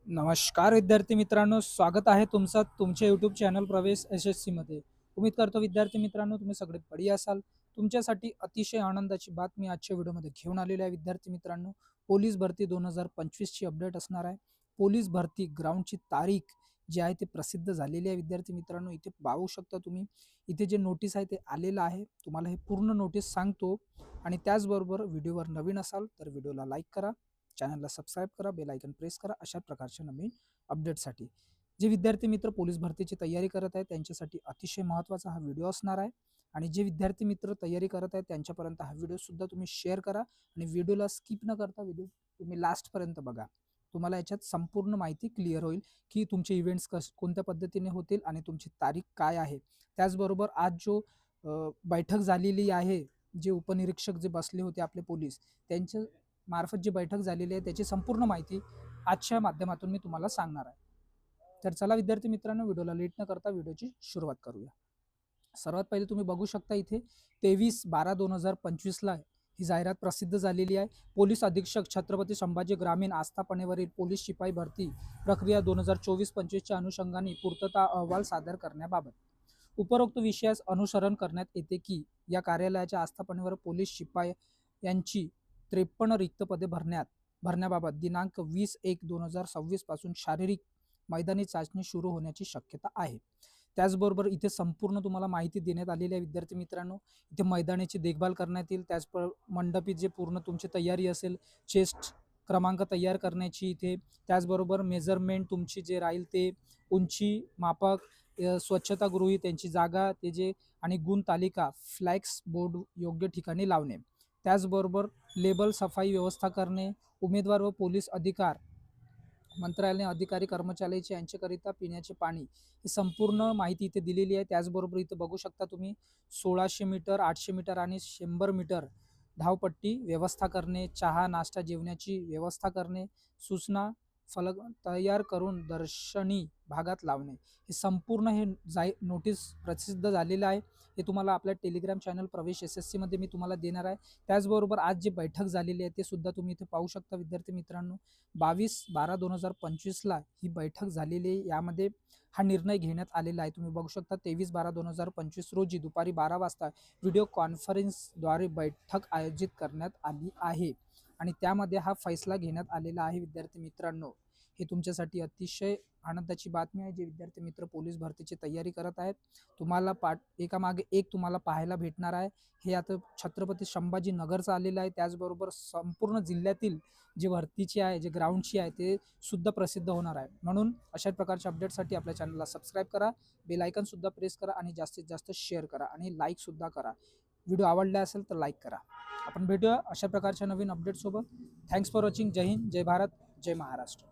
नमस्कार विद्यार्थी मित्रांनो, स्वागत आहे तुमचं तुमच्या यूट्यूब चॅनल प्रवेश SSC मध्ये. उम्मीद करतो विद्यार्थी मित्रांनो तुम्ही सगळे बढिया असाल. तुमच्यासाठी अतिशय आनंदाची बातमी आजच्या व्हिडिओमध्ये घेऊन आलेली आहे विद्यार्थी मित्रांनो. पोलीस भरती 2025 ची अपडेट असणार आहे. पोलीस भरती ग्राउंडची तारीख जी आहे ते प्रसिद्ध झालेली आहे विद्यार्थी मित्रांनो. इथे पाहू शकता तुम्ही, इथे जे नोटीस आहे ते आलेलं आहे. तुम्हाला हे पूर्ण नोटीस सांगतो आणि त्याचबरोबर व्हिडिओवर नवीन असाल तर व्हिडिओला लाईक करा, चॅनलला सबस्क्राईब करा, बेल आयकन प्रेस करा अशा प्रकारच्या नवीन अपडेटसाठी. जे विद्यार्थी मित्र पोलीस भरतीची तयारी करत आहेत त्यांच्यासाठी अतिशय महत्त्वाचा हा व्हिडिओ असणार आहे. आणि जे विद्यार्थी मित्र तयारी करत आहेत त्यांच्यापर्यंत हा व्हिडिओ सुद्धा तुम्ही शेअर करा आणि व्हिडिओला स्किप न करता व्हिडिओ तुम्ही लास्टपर्यंत बघा. तुम्हाला याच्यात संपूर्ण माहिती क्लिअर होईल की तुमचे इव्हेंट्स कोणत्या पद्धतीने होतील आणि तुमची तारीख काय आहे. त्याचबरोबर आज जो बैठक झालेली आहे, जे उपनिरीक्षक जे बसले होते आपले पोलीस, त्यांच्या मार्फत जी बैठक झालेली आहे त्याची संपूर्ण माहिती आजच्या माध्यमातून मी तुम्हाला सांगणार आहे. तर चला विद्यार्थी मित्रांनो, व्हिडिओला लेट न करता व्हिडिओची सुरुवात करूया. सर्वात पहिले तुम्ही बघू शकता इथे 23/12/2025 ला ही जाहिरात प्रसिद्ध झालेली आहे. पोलीस अधीक्षक छत्रपती संभाजी ग्रामीण आस्थापनेवरील पोलीस शिपाई भरती प्रक्रिया 2024-25 च्या अनुषंगाने पूर्तता अहवाल सादर करण्याबाबत उपरोक्त विषयास अनुसरण करण्यात येते की या कार्यालयाच्या आस्थापनेवर पोलीस शिपाई यांची 53 रिक्त पदे भरण्याबाबत दिनांक 20/1/2026 पासून शारीरिक मैदानी चाचणी सुरू होण्याची शक्यता आहे. त्याचबरोबर इथे संपूर्ण तुम्हाला माहिती देण्यात आलेली आहे विद्यार्थी मित्रांनो. इथे मैदानाची देखभाल करण्यात येईल, मंडपी जे पूर्ण तुमची तयारी असेल, चेस्ट क्रमांक तयार करण्याची इथे, त्याचबरोबर मेजरमेंट तुमची जे राहील ते उंची मापक, स्वच्छतागृही त्यांची जागा ते जे आणि गुण तालिका फ्लॅक्स बोर्ड योग्य ठिकाणी लावणे. त्याचबरोबर लेबल सफाई व्यवस्था करणे, उमेदवार व पोलीस अधिकार मंत्रालयाने अधिकारी कर्मचाऱ्याचे यांच्याकरिता पिण्याचे पाणी ही संपूर्ण माहिती इथे दिलेली आहे. त्याचबरोबर इथे बघू शकता तुम्ही 1600 मीटर, 800 मीटर आणि 100 मीटर धावपट्टी व्यवस्था करणे, चहा नाश्ता जेवणाची व्यवस्था करणे, सूचना फलक तयार करून दर्शनी भागात लावणे. हे संपूर्ण नोटीस प्रसिद्ध झालेलं आहे. हे तुम्हाला आपल्या टेलिग्राम चॅनल प्रवेश SSC मध्ये मी तुम्हाला देणार आहे. त्याचबरोबर आज जी बैठक झालेली आहे ते सुद्धा तुम्ही इथे पाहू शकता विद्यार्थी मित्रांनो. 22/12/2025 ला ही बैठक झालेली आहे. यामध्ये हा निर्णय घेण्यात आलेला आहे. तुम्ही बघू शकता 23/12/2025 रोजी दुपारी 12 वाजता व्हिडिओ कॉन्फरन्सद्वारे बैठक आयोजित करण्यात आली आहे आणि त्यामध्ये हा फैसला घेण्यात आलेला आहे विद्यार्थी मित्रांनो. हे तुमच्यासाठी अतिशय आनंदाची बातमी आहे. जे विद्यार्थी मित्र पोलीस भरतीची तयारी करत आहेत, तुम्हाला एकामागे एक तुम्हाला पाहायला भेटणार आहे. हे आता छत्रपती संभाजी नगरचं आलेलं आहे. त्याचबरोबर संपूर्ण जिल्ह्यातील जे भरतीची आहे, जे ग्राउंडची आहे ते सुद्धा प्रसिद्ध होणार आहे. म्हणून अशा प्रकारच्या अपडेटसाठी आपल्या चॅनलला सबस्क्राईब करा, बेल आयकन सुद्धा प्रेस करा आणि जास्तीत जास्त शेअर करा आणि लाईक सुद्धा करा. व्हिडिओ आवडला असेल तर लाईक करा. आपण भेटूया अशा प्रकारच्या नवीन अपडेटसोबत. Thanks for watching. जय हिंद, जय भारत, जय महाराष्ट्र.